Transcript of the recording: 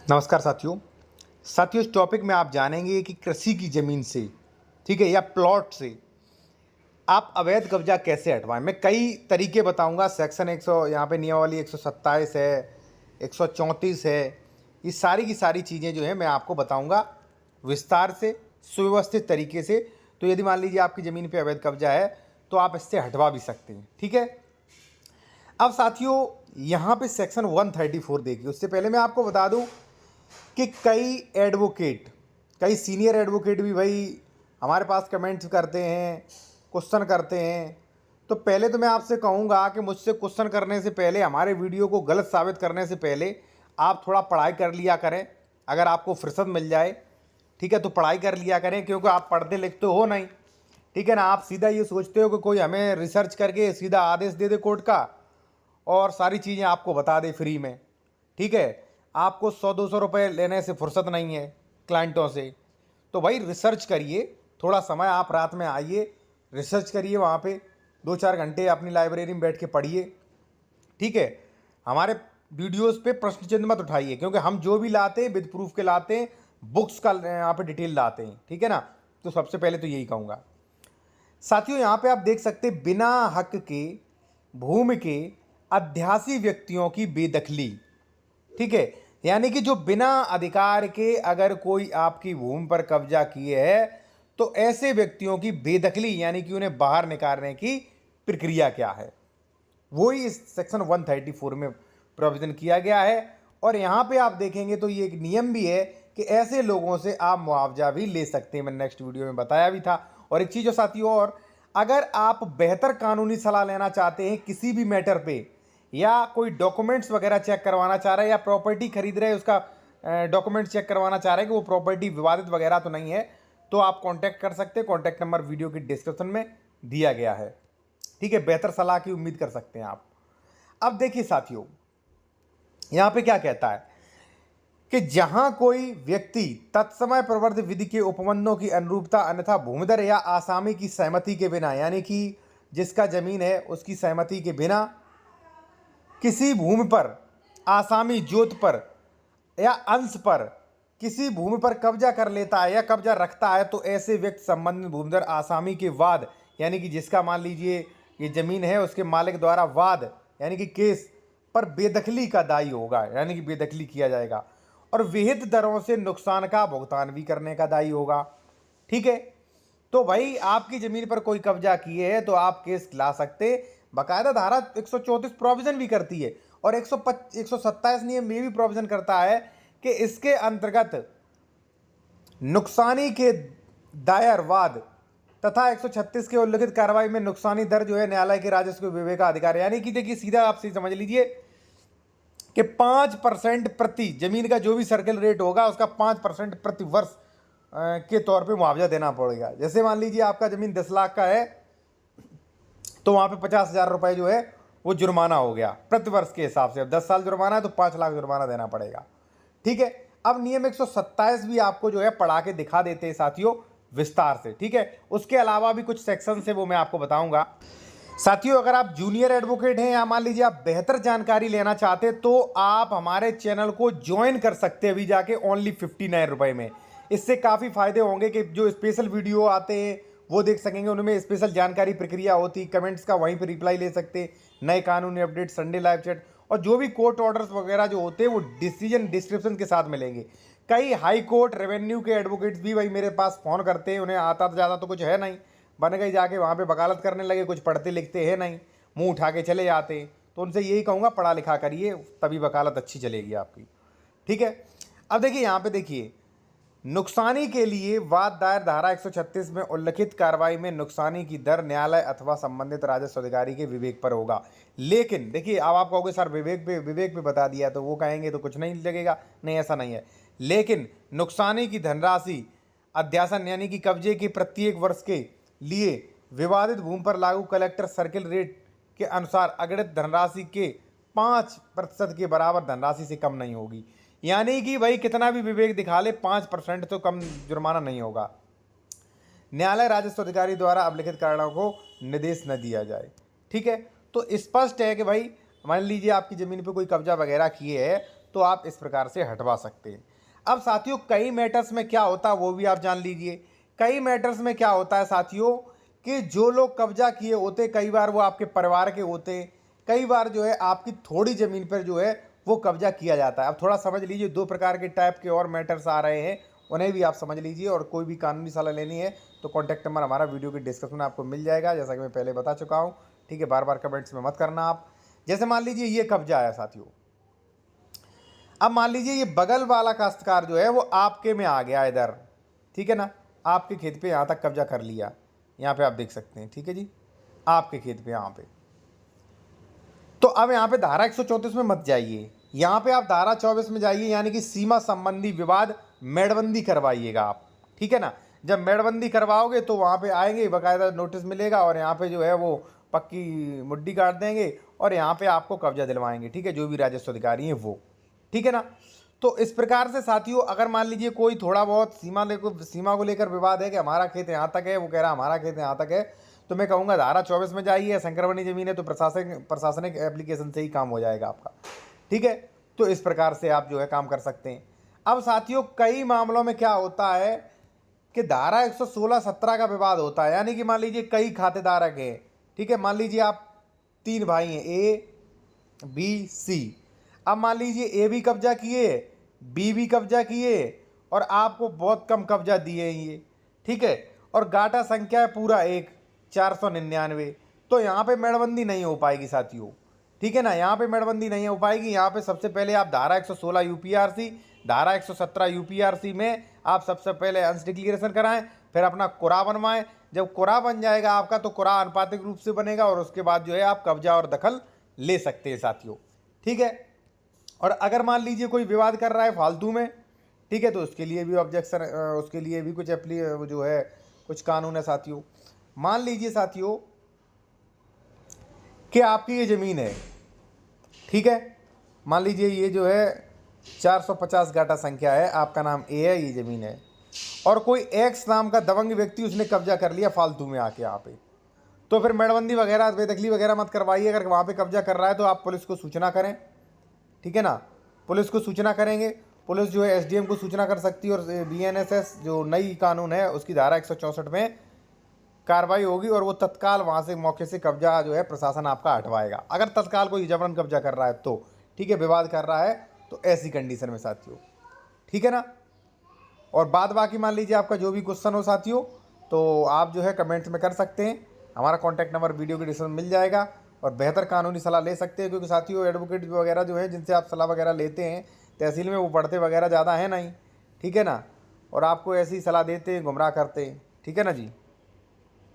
नमस्कार साथियों इस टॉपिक में आप जानेंगे कि कृषि की ज़मीन से, ठीक है, या प्लॉट से आप अवैध कब्जा कैसे हटवाएं। मैं कई तरीके बताऊंगा। सेक्शन 100 यहाँ पे नियमावली 127 है, 134 है। ये सारी की सारी चीज़ें जो है मैं आपको बताऊंगा विस्तार से, सुव्यवस्थित तरीके से। तो यदि मान लीजिए आपकी ज़मीन पे अवैध कब्जा है तो आप इससे हटवा भी सकते हैं, ठीक है। अब साथियों यहाँ पे सेक्शन 134 देखिए। उससे पहले मैं आपको बता दूं कि कई सीनियर एडवोकेट भी भाई हमारे पास कमेंट्स करते हैं, क्वेश्चन करते हैं। तो पहले तो मैं आपसे कहूँगा कि मुझसे क्वेश्चन करने से पहले, हमारे वीडियो को गलत साबित करने से पहले आप थोड़ा पढ़ाई कर लिया करें। अगर आपको फुर्सत मिल जाए, ठीक है, तो पढ़ाई कर लिया करें, क्योंकि आप पढ़ते लिखते हो नहीं, ठीक है ना। आप सीधा ये सोचते हो कि कोई हमें रिसर्च करके सीधा आदेश दे दे कोर्ट का और सारी चीज़ें आपको बता दे फ्री में, ठीक है। आपको 100-200 रुपये लेने से फुर्सत नहीं है क्लाइंटों से। तो भाई रिसर्च करिए, थोड़ा समय आप रात में आइए, रिसर्च करिए, वहाँ पे 2-4 घंटे अपनी लाइब्रेरी में बैठ के पढ़िए, ठीक है। हमारे वीडियोस पे प्रश्न चिन्ह मत उठाइए, क्योंकि हम जो भी लाते हैं विद प्रूफ के लाते हैं, बुक्स का यहाँ पे डिटेल लाते हैं, ठीक है ना। तो सबसे पहले तो यही कहूँगा साथियों। यहाँ पे आप देख सकते हैं बिना हक के भूमि के अध्यासी व्यक्तियों की बेदखली, ठीक है। यानी कि जो बिना अधिकार के अगर कोई आपकी भूमि पर कब्जा किए है तो ऐसे व्यक्तियों की बेदखली, यानी कि उन्हें बाहर निकालने की प्रक्रिया क्या है, वही इस सेक्शन 134 में प्रोविजन किया गया है। और यहाँ पे आप देखेंगे तो ये एक नियम भी है कि ऐसे लोगों से आप मुआवजा भी ले सकते हैं। मैंने नेक्स्ट वीडियो में बताया भी था। और एक चीज़ साथियों, और अगर आप बेहतर कानूनी सलाह लेना चाहते हैं किसी भी मैटर पे, या कोई डॉक्यूमेंट्स वगैरह चेक करवाना चाह रहे हैं, या प्रॉपर्टी खरीद रहे हैं उसका डॉक्यूमेंट चेक करवाना चाह रहे हैं कि वो प्रॉपर्टी विवादित वगैरह तो नहीं है, तो आप कांटेक्ट कर सकते हैं। कांटेक्ट नंबर वीडियो की डिस्क्रिप्शन में दिया गया है, ठीक है। बेहतर सलाह की उम्मीद कर सकते हैं आप। अब देखिए साथियों, यहां पे क्या कहता है कि जहां कोई व्यक्ति तत्समय प्रवर्तित विधि के उपबंधों की अनुरूपता अन्यथा भूमिदर या आसामी की सहमति के बिना, यानी कि जिसका जमीन है उसकी सहमति के बिना किसी भूमि पर, आसामी जोत पर या अंश पर किसी भूमि पर कब्जा कर लेता है या कब्जा रखता है, तो ऐसे व्यक्ति संबंधित भूमिदर आसामी के वाद, यानी कि जिसका मान लीजिए ये जमीन है उसके मालिक द्वारा वाद यानी कि केस पर बेदखली का दायी होगा, यानी कि बेदखली किया जाएगा, और विहित दरों से नुकसान का भुगतान भी करने का दायी होगा, ठीक है। तो भाई आपकी जमीन पर कोई कब्जा किए है तो आप केस ला सकते। बाकायदा धारा 134 प्रोविजन भी करती है, और 127 नियम ये भी प्रोविजन करता है कि इसके अंतर्गत नुकसानी के दायर वाद तथा 136 के उल्लिखित कार्रवाई में नुकसानी दर जो है न्यायालय के राजस्व विवेकाधिकार, यानी कि देखिए सीधा आप समझ लीजिए कि 5% प्रति जमीन का जो भी सर्कल रेट होगा उसका 5% प्रति वर्ष के तौर पे मुआवजा देना पड़ेगा। जैसे मान लीजिए आपका जमीन 10 लाख का है तो वहाँ पे 50,000 रुपये जो है वो जुर्माना हो गया प्रति वर्ष के हिसाब से। अब 10 साल जुर्माना है तो 5 लाख जुर्माना देना पड़ेगा, ठीक है। अब नियम 127 भी आपको जो है पढ़ा के दिखा देते हैं साथियों विस्तार से, ठीक है। उसके अलावा भी कुछ सेक्शन है वो मैं आपको बताऊंगा साथियों। अगर आप जूनियर एडवोकेट हैं या मान लीजिए आप बेहतर जानकारी लेना चाहते हैं तो आप हमारे चैनल को ज्वाइन कर सकते हैं अभी जाके, ओनली 59 रुपये में। इससे काफ़ी फायदे होंगे कि जो स्पेशल वीडियो आते हैं वो देख सकेंगे, उनमें स्पेशल जानकारी प्रक्रिया होती, कमेंट्स का वहीं पर रिप्लाई ले सकते, नए कानूनी अपडेट, संडे लाइव चैट, और जो भी कोर्ट ऑर्डर्स वगैरह जो होते हैं वो डिसीजन डिस्क्रिप्शन के साथ मिलेंगे। कई हाई कोर्ट रेवेन्यू के एडवोकेट्स भी भाई मेरे पास फ़ोन करते हैं, उन्हें आता तो ज़्यादा तो कुछ है नहीं, बन गई जाके वहाँ पे वकालत करने लगे, कुछ पढ़ते लिखते हैं नहीं, मुंह उठा के चले जाते। तो उनसे यही कहूँगा पढ़ा लिखा करिए, तभी वकालत अच्छी चलेगी आपकी, ठीक है। अब देखिए यहाँ पे देखिए, नुकसानी के लिए वाद दायर धारा 136 में उल्लिखित कार्रवाई में नुकसानी की दर न्यायालय अथवा संबंधित राजस्व अधिकारी के विवेक पर होगा। लेकिन देखिए अब आप कहोगे सर विवेक पे बता दिया, तो वो कहेंगे तो कुछ नहीं लगेगा, नहीं ऐसा नहीं है। लेकिन नुकसानी की धनराशि अध्यासन यानी कि कब्जे के प्रत्येक वर्ष के लिए विवादित भूमि पर लागू कलेक्टर सर्किल रेट के अनुसार अगणित धनराशि के 5% के बराबर धनराशि से कम नहीं होगी। यानी कि भाई कितना भी विवेक दिखा ले 5% तो कम जुर्माना नहीं होगा। न्यायालय राजस्व अधिकारी द्वारा अभिलिखित कारणों को निर्देश न दिया जाए, ठीक है। तो स्पष्ट है कि भाई मान लीजिए आपकी ज़मीन पे कोई कब्जा वगैरह किए है तो आप इस प्रकार से हटवा सकते हैं। अब साथियों कई मैटर्स में क्या होता है वो भी आप जान लीजिए। कई मैटर्स में क्या होता है साथियों कि जो लोग कब्जा किए होते कई बार वो आपके परिवार के होते, कई बार जो है आपकी थोड़ी ज़मीन पर जो है वो कब्जा किया जाता है। अब थोड़ा समझ लीजिए, दो प्रकार के टाइप के और मैटर्स आ रहे हैं, उन्हें भी आप समझ लीजिए। और कोई भी कानूनी सलाह लेनी है तो कॉन्टैक्ट नंबर हमारा वीडियो के डिस्क्रिप्शन में आपको मिल जाएगा, जैसा कि मैं पहले बता चुका हूँ। ठीक है, बार बार कमेंट्स में मत करना आप। जैसे मान लीजिए ये कब्जा आया साथियों, अब मान लीजिए ये बगल वाला काश्तकार जो है वो आपके में आ गया इधर, ठीक है ना, आपके खेत पे यहाँ तक कब्जा कर लिया। यहाँ पे आप देख सकते हैं, ठीक है जी, आपके खेत पे यहाँ पे। तो अब यहाँ पे धारा 134 में मत जाइए, यहाँ पे आप धारा 24 में जाइए, यानी कि सीमा संबंधी विवाद मेड़बंदी करवाइएगा आप। ठीक है ना, जब मेड़बंदी करवाओगे तो वहाँ पे आएंगे, बाकायदा नोटिस मिलेगा और यहाँ पे जो है वो पक्की मुड्डी काट देंगे और यहाँ पे आपको कब्जा दिलवाएंगे। ठीक है, जो भी राजस्व अधिकारी हैं वो। ठीक है ना, तो इस प्रकार से साथियों अगर मान लीजिए कोई थोड़ा बहुत सीमा को लेकर विवाद है कि हमारा खेत यहाँ तक है, वो कह रहा हमारा खेत यहाँ तक है, तो मैं कहूँगा धारा 24 में जाइए। संक्रमणी जमीन है तो प्रशासनिक एप्लीकेशन से ही काम हो जाएगा आपका। ठीक है, तो इस प्रकार से आप जो है काम कर सकते हैं। अब साथियों कई मामलों में क्या होता है कि धारा 116-17 का विवाद होता है, यानी कि मान लीजिए कई खातेदारक हैं। ठीक है, मान लीजिए आप 3 भाई हैं, ए बी सी। अब मान लीजिए ए भी कब्जा किए, बी भी कब्जा किए और आपको बहुत कम कब्जा दिए ये। ठीक है, और गाटा संख्या है पूरा 499, तो यहाँ पे मेड़बंदी नहीं हो पाएगी साथियों। ठीक है ना, यहाँ पे मेड़बंदी नहीं हो पाएगी। यहाँ पे सबसे पहले आप धारा 116 यूपीआरसी, धारा 117 यूपीआरसी में आप सबसे पहले अंश डिक्लेरेशन कराएं, फिर अपना कुरा बनवाएं। जब कुरा बन जाएगा आपका तो कुरा अनुपातिक रूप से बनेगा और उसके बाद जो है आप कब्जा और दखल ले सकते हैं साथियों। ठीक है, और अगर मान लीजिए कोई विवाद कर रहा है फालतू में, ठीक है, तो उसके लिए भी ऑब्जेक्शन, उसके लिए भी कुछ जो है कुछ कानून है साथियों। मान लीजिए साथियों कि आपकी ये ज़मीन है, ठीक है, मान लीजिए ये जो है 450 गाटा संख्या है, आपका नाम ए है, ये ज़मीन है और कोई एक्स नाम का दबंग व्यक्ति उसने कब्जा कर लिया फालतू में आके यहाँ पे, तो फिर मेड़बंदी वगैरह बेदखली वगैरह मत करवाइए। अगर वहाँ पे कब्जा कर रहा है तो आप पुलिस को सूचना करें। ठीक है ना, पुलिस को सूचना करेंगे, पुलिस जो है एसडीएम को सूचना कर सकती है और बीएनएसएस जो नई कानून है उसकी धारा 164 में कार्रवाई होगी और वो तत्काल वहाँ से मौके से कब्जा जो है प्रशासन आपका हटवाएगा। अगर तत्काल कोई जबरन कब्जा कर रहा है तो, ठीक है, विवाद कर रहा है तो ऐसी कंडीशन में साथियों। ठीक है ना, और बाद बाकी मान लीजिए आपका जो भी क्वेश्चन हो साथियों तो आप जो है कमेंट्स में कर सकते हैं। हमारा कॉन्टैक्ट नंबर वीडियो के डिस्क्रिप्शन में मिल जाएगा और बेहतर कानूनी सलाह ले सकते हैं, क्योंकि साथियों एडवोकेट वगैरह जो है जिनसे आप सलाह वगैरह लेते हैं तहसील में, वो पढ़ते वगैरह ज़्यादा है नहीं। ठीक है ना, और आपको ऐसी सलाह देते हैं, गुमराह करते हैं। ठीक है ना जी।